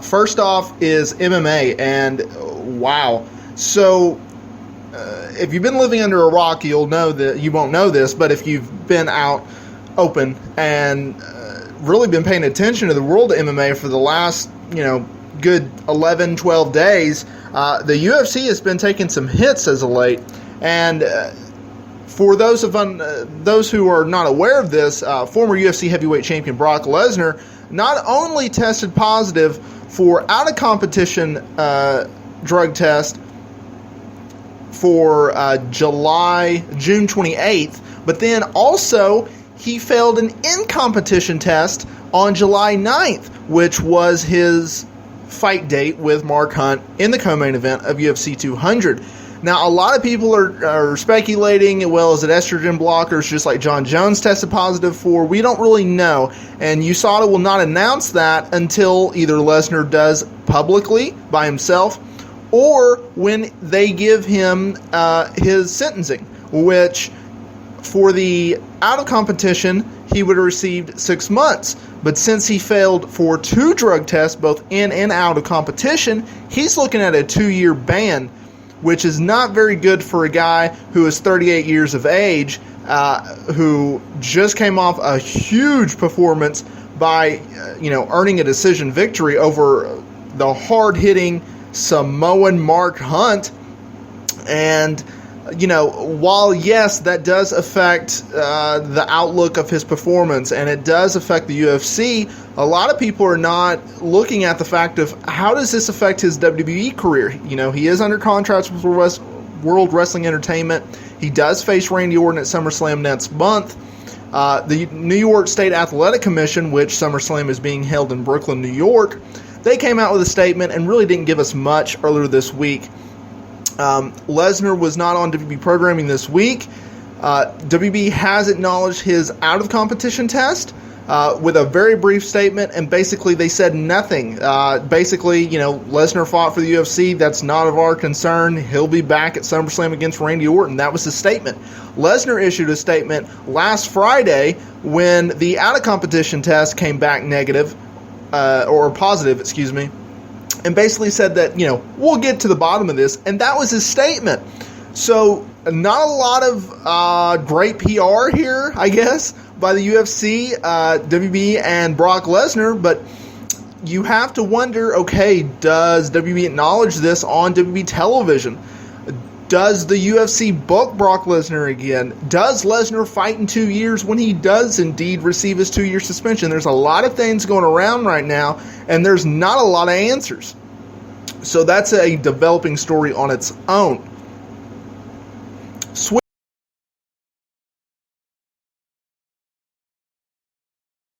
First off is MMA, and wow. So if you've been living under a rock, you'll know that you won't know this, but if you've been out open and really been paying attention to the world of MMA for the last, good 11, 12 days, the UFC has been taking some hits as of late. And for those who are not aware of this, former UFC heavyweight champion Brock Lesnar not only tested positive for out-of-competition drug test for June 28th, but then also he failed an in-competition test on July 9th, which was his fight date with Mark Hunt in the co-main event of UFC 200. Now, a lot of people are speculating, well, is it estrogen blockers just like John Jones tested positive for? We don't really know, and USADA will not announce that until either Lesnar does publicly by himself or when they give him his sentencing, which for the out-of-competition, he would have received 6 months. But since he failed for 2 drug tests, both in and out of competition, he's looking at a 2-year ban, which is not very good for a guy who is 38 years of age, who just came off a huge performance by, earning a decision victory over the hard-hitting Samoan Mark Hunt. And, while, yes, that does affect the outlook of his performance, and it does affect the UFC, a lot of people are not looking at the fact of how does this affect his WWE career. He is under contract with World Wrestling Entertainment. He does face Randy Orton at SummerSlam next month. The New York State Athletic Commission, which SummerSlam is being held in Brooklyn, New York, they came out with a statement and really didn't give us much earlier this week. Lesnar was not on WB programming this week. WB has acknowledged his out-of-competition test with a very brief statement, and basically they said nothing. Lesnar fought for the UFC. That's not of our concern. He'll be back at SummerSlam against Randy Orton. That was the statement. Lesnar issued a statement last Friday when the out-of-competition test came back negative, or positive, and basically said that, we'll get to the bottom of this, and that was his statement. So, not a lot of great PR here, I guess, by the UFC, WB, and Brock Lesnar, but you have to wonder, okay, does WB acknowledge this on WB television? Does the UFC book Brock Lesnar again? Does Lesnar fight in 2 years when he does indeed receive his 2-year suspension? There's a lot of things going around right now, and there's not a lot of answers. So that's a developing story on its own.